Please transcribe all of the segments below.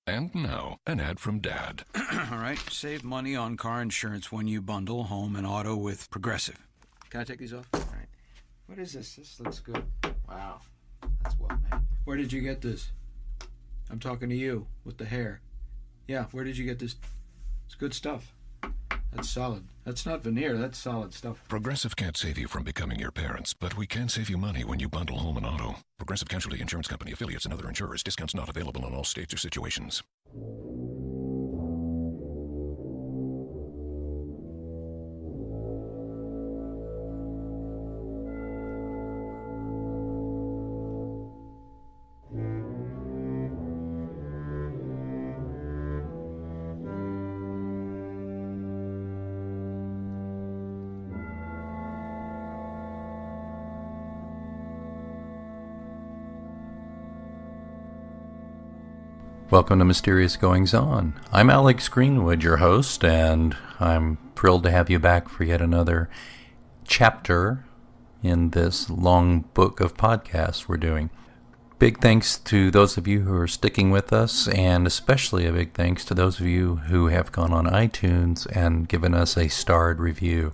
And now, an ad from Dad. All right, save money on car insurance when you bundle home and auto with Progressive. Can I take these off? All right. What is this? This looks good. Wow, that's well made. Where did you get this? I'm talking to you with the hair. Yeah, where did you get this? It's good stuff. That's solid. That's not veneer, that's solid stuff. Progressive can't save you from becoming your parents, but we can save you money when you bundle home and auto. Progressive Casualty Insurance Company, affiliates, and other insurers. Discounts not available in all states or situations. Welcome to Mysterious Goings On. I'm Alex Greenwood, your host, and I'm thrilled to have you back for yet another chapter in this long book of podcasts we're doing. Big thanks to those of you who are sticking with us, and especially a big thanks to those of you who have gone on iTunes and given us a starred review.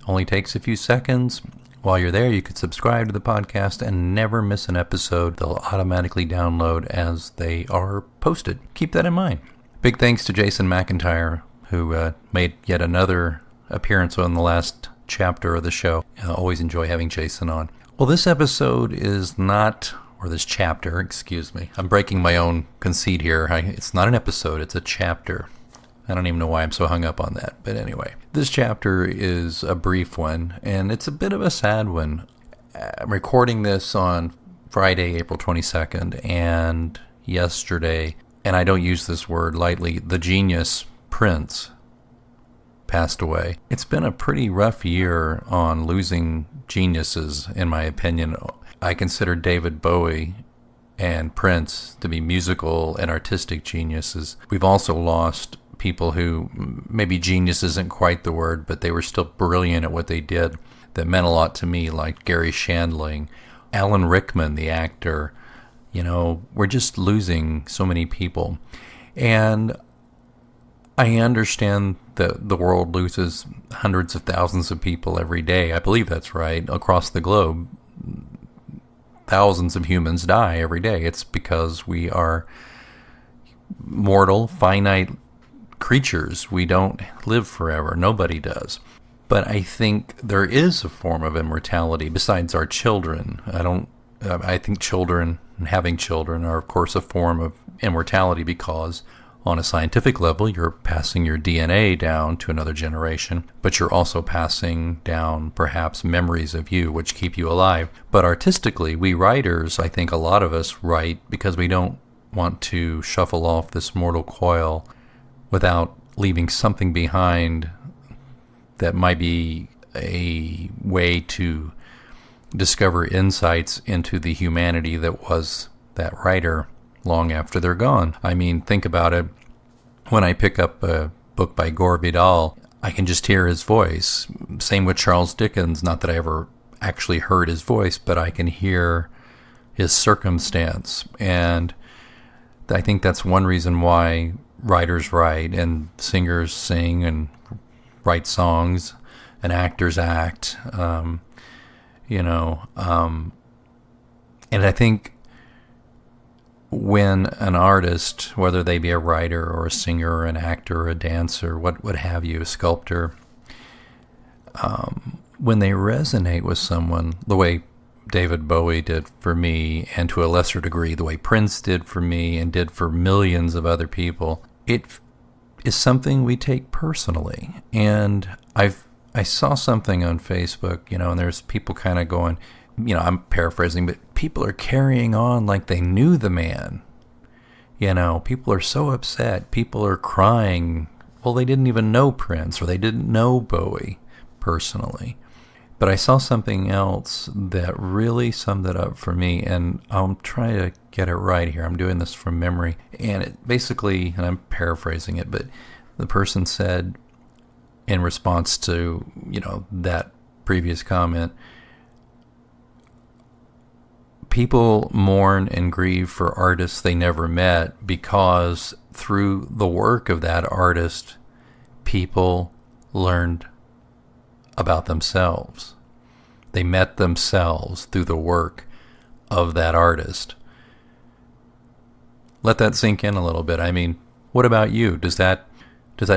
Only takes a few seconds. While you're there, you can subscribe to the podcast and never miss an episode. They'll automatically download as they are posted. Keep that in mind. Big thanks to Jason McIntyre, who made yet another appearance on the last chapter of the show. I always enjoy having Jason on. Well, this episode is not, or this chapter, excuse me. I'm breaking my own conceit here. It's not an episode, it's a chapter. I don't even know why I'm so hung up on that. But anyway, this chapter is a brief one, and it's a bit of a sad one. I'm recording this on Friday, April 22nd, and yesterday, and I don't use this word lightly, the genius Prince passed away. It's been a pretty rough year on losing geniuses, in my opinion. I consider David Bowie and Prince to be musical and artistic geniuses. We've also lost people who, maybe genius isn't quite the word, but they were still brilliant at what they did that meant a lot to me, like Garry Shandling, Alan Rickman, the actor. You know, we're just losing so many people. And I understand that the world loses hundreds of thousands of people every day. I believe that's right. Across the globe, thousands of humans die every day. It's because we are mortal, finite creatures. We don't live forever. Nobody does. But I think there is a form of immortality besides our children. I think children and having children are, of course, a form of immortality because on a scientific level, you're passing your DNA down to another generation, but you're also passing down perhaps memories of you, which keep you alive. But artistically, we writers, I think a lot of us write because we don't want to shuffle off this mortal coil without leaving something behind that might be a way to discover insights into the humanity that was that writer long after they're gone. I mean, think about it. When I pick up a book by Gore Vidal, I can just hear his voice. Same with Charles Dickens. Not that I ever actually heard his voice, but I can hear his circumstance. And I think that's one reason why writers write and singers sing and write songs and actors act, and I think when an artist, whether they be a writer or a singer or an actor or a dancer, what have you, a sculptor, when they resonate with someone the way David Bowie did for me, and to a lesser degree the way Prince did for me and did for millions of other people, it is something we take personally. And I saw something on Facebook, and there's people kind of going, I'm paraphrasing, but people are carrying on like they knew the man. People are so upset. People are crying. Well, they didn't even know Prince, or they didn't know Bowie personally. But I saw something else that really summed it up for me, and I'll try to get it right here. I'm doing this from memory. And it basically, and I'm paraphrasing it, but the person said in response to, that previous comment, people mourn and grieve for artists they never met because through the work of that artist, people learned about themselves. They met themselves through the work of that artist. Let that sink in a little bit. I mean, what about you? Does that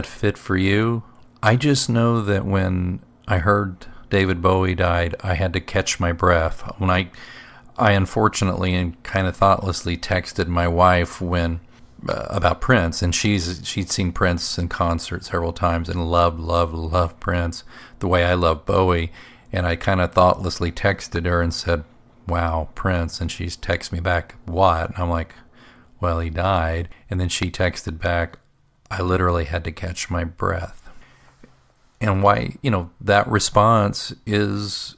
fit for you? I just know that when I heard David Bowie died, I had to catch my breath. When I unfortunately and kind of thoughtlessly texted my wife when about Prince, and she'd seen Prince in concert several times and loved Prince the way I love Bowie, and I kind of thoughtlessly texted her and said, "Wow, Prince," and she's texted me back, "What?" And I'm like, "Well, he died." And then she texted back, "I literally had to catch my breath." And why, that response is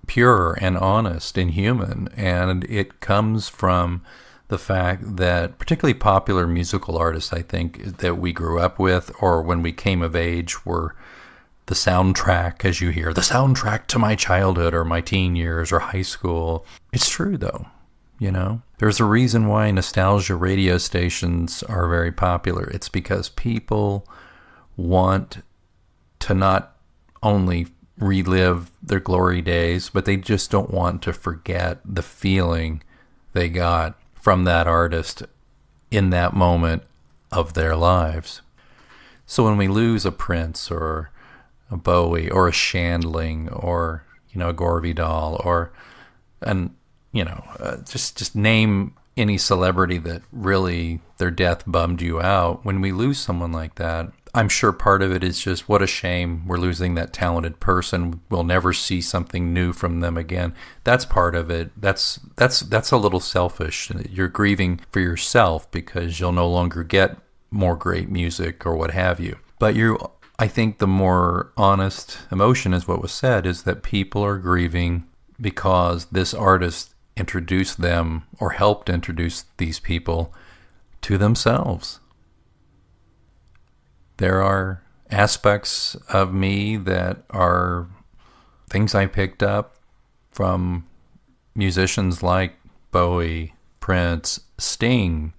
pure and honest and human, and it comes from the fact that particularly popular musical artists, I think, that we grew up with or when we came of age were the soundtrack, as you hear, the soundtrack to my childhood or my teen years or high school. It's true, though. There's a reason why nostalgia radio stations are very popular. It's because people want to not only relive their glory days, but they just don't want to forget the feeling they got from that artist in that moment of their lives. So when we lose a Prince or a Bowie or a Shandling or, a Gore Vidal or just name any celebrity that really their death bummed you out. When we lose someone like that, I'm sure part of it is just what a shame we're losing that talented person. We'll never see something new from them again. That's part of it. That's a little selfish. You're grieving for yourself because you'll no longer get more great music or what have you. But I think the more honest emotion is what was said is that people are grieving because this artist introduced them or helped introduce these people to themselves. There are aspects of me that are things I picked up from musicians like Bowie, Prince, Sting,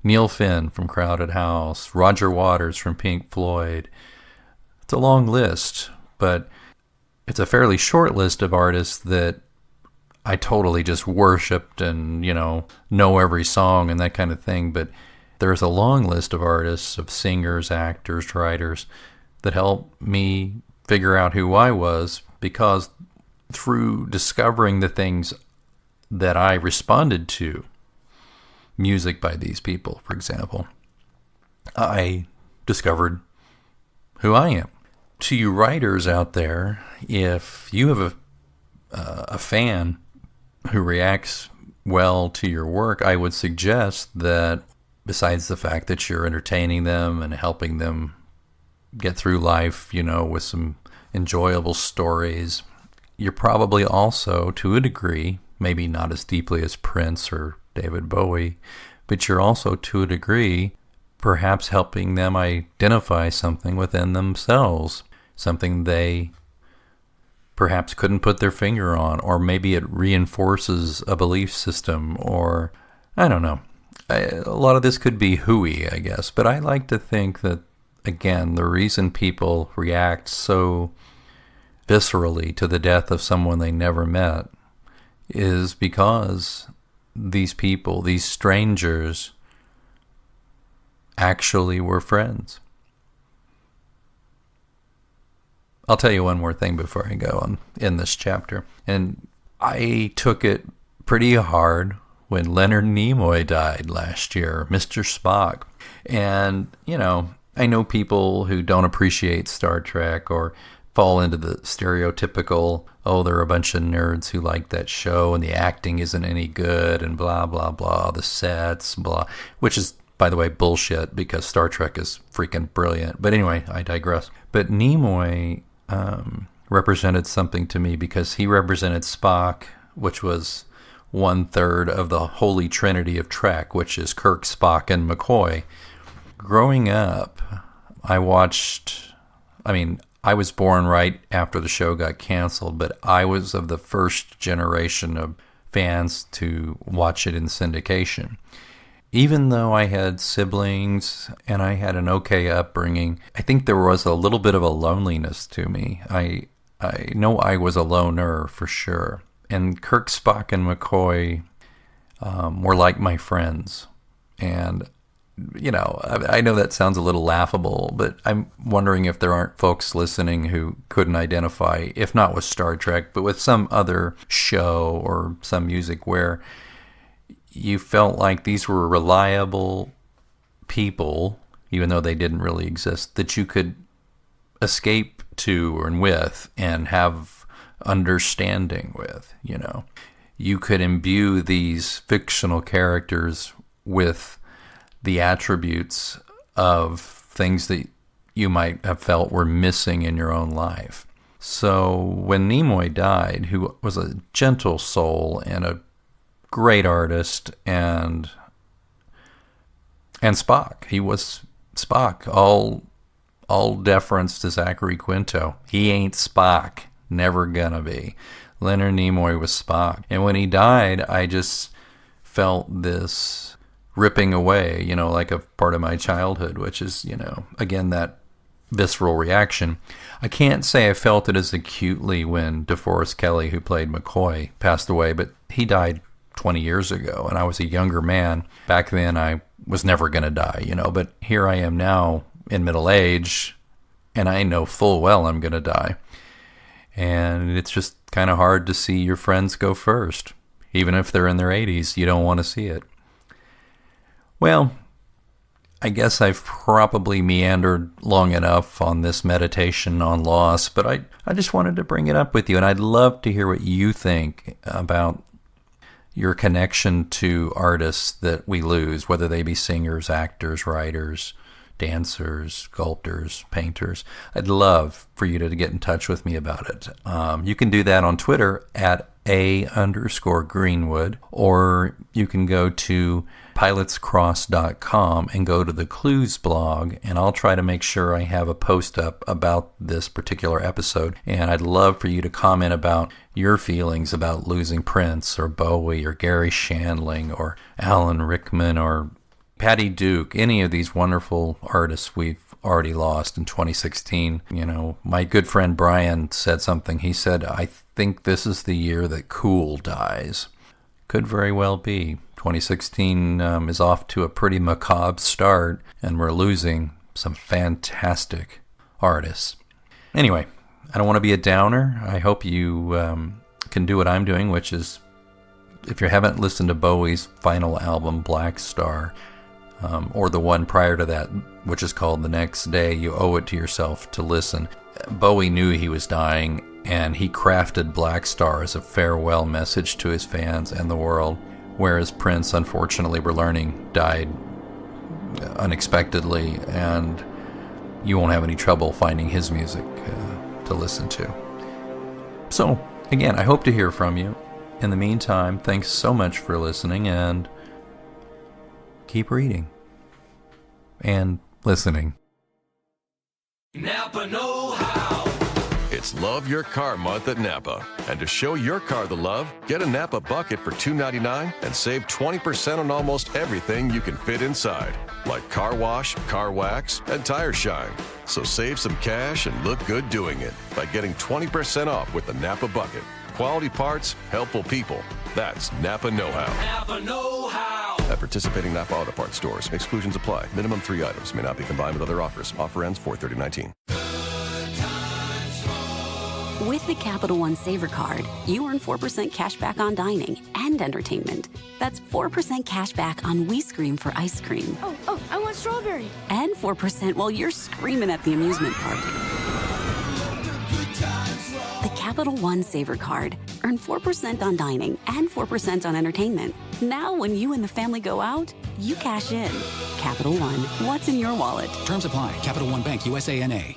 Neil Finn from Crowded House, Roger Waters from Pink Floyd. It's a long list, but it's a fairly short list of artists that I totally just worshipped and, know every song and that kind of thing. But there's a long list of artists, of singers, actors, writers that helped me figure out who I was, because through discovering the things that I responded to, music by these people, for example, I discovered who I am. To you writers out there, if you have a fan who reacts well to your work, I would suggest that besides the fact that you're entertaining them and helping them get through life, with some enjoyable stories, you're probably also, to a degree, maybe not as deeply as Prince or David Bowie, but you're also, to a degree, perhaps helping them identify something within themselves, something they perhaps couldn't put their finger on, or maybe it reinforces a belief system, or I don't know. A lot of this could be hooey, I guess, but I like to think that, again, the reason people react so viscerally to the death of someone they never met is because these people, these strangers, actually were friends. I'll tell you one more thing before I go on in this chapter. And I took it pretty hard when Leonard Nimoy died last year, Mr. Spock. And, I know people who don't appreciate Star Trek or fall into the stereotypical, they're a bunch of nerds who like that show and the acting isn't any good and blah, blah, blah, the sets, blah, which is, by the way, bullshit because Star Trek is freaking brilliant. But anyway, I digress. But Nimoy represented something to me because he represented Spock, which was 1/3 of the holy trinity of Trek, which is Kirk, Spock, and McCoy. Growing up, I was born right after the show got canceled, but I was of the first generation of fans to watch it in syndication. even though I had siblings and I had an okay upbringing, I think there was a little bit of a loneliness to me. I know I was a loner for sure. And Kirk, Spock, and McCoy were like my friends. And, you know, I know that sounds a little laughable, but I'm wondering if there aren't folks listening who couldn't identify, if not with Star Trek, but with some other show or some music where you felt like these were reliable people, even though they didn't really exist, that you could escape to and with and have understanding with, you know. You could imbue these fictional characters with the attributes of things that you might have felt were missing in your own life. So when Nimoy died, who was a gentle soul and a great artist, and Spock, he was Spock, all deference to Zachary Quinto. He ain't Spock, never gonna be. Leonard Nimoy was Spock. And when he died, I just felt this ripping away, you know, like a part of my childhood, which is, you know, again, that visceral reaction. I can't say I felt it as acutely when DeForest Kelley, who played McCoy, passed away, but he died 20 years ago, and I was a younger man. Back then, I was never going to die, you know, but here I am now in middle age, and I know full well I'm going to die. And it's just kind of hard to see your friends go first. Even if they're in their 80s, you don't want to see it. Well, I guess I've probably meandered long enough on this meditation on loss, but I just wanted to bring it up with you, and I'd love to hear what you think about your connection to artists that we lose, whether they be singers, actors, writers, dancers, sculptors, painters. I'd love for you to get in touch with me about it. You can do that on Twitter at @A_Greenwood, or you can go to pilotscross.com and go to the Clues blog, and I'll try to make sure I have a post up about this particular episode. And I'd love for you to comment about your feelings about losing Prince or Bowie or Garry Shandling or Alan Rickman or Patty Duke, any of these wonderful artists we've already lost in 2016. You know, my good friend Brian said something. He said, I think this is the year that cool dies. Could very well be. 2016 is off to a pretty macabre start, and we're losing some fantastic artists. Anyway, I don't want to be a downer. I hope you can do what I'm doing, which is, if you haven't listened to Bowie's final album, Black Star, or the one prior to that, which is called The Next Day, you owe it to yourself to listen. Bowie knew he was dying, and he crafted Black Star as a farewell message to his fans and the world, whereas Prince, unfortunately, we're learning, died unexpectedly, and you won't have any trouble finding his music to listen to. So, again, I hope to hear from you. In the meantime, thanks so much for listening, and keep reading and listening. Napa know-how. It's Love Your Car Month at Napa. And to show your car the love, get a Napa bucket for $2.99 and save 20% on almost everything you can fit inside, like car wash, car wax, and tire shine. So save some cash and look good doing it by getting 20% off with the Napa bucket. Quality parts, helpful people. That's Napa know-how. Napa know-how. At participating Napa Auto Parts stores, exclusions apply. Minimum 3 items may not be combined with other offers. Offer ends 4/30/19. With the Capital One Saver Card, you earn 4% cash back on dining and entertainment. That's 4% cash back on We Scream for ice cream. Oh, I want strawberry. And 4% while you're screaming at the amusement park. The Capital One Saver Card. Earn 4% on dining and 4% on entertainment. Now when you and the family go out, you cash in. Capital One. What's in your wallet? Terms apply. Capital One Bank, USA, N.A.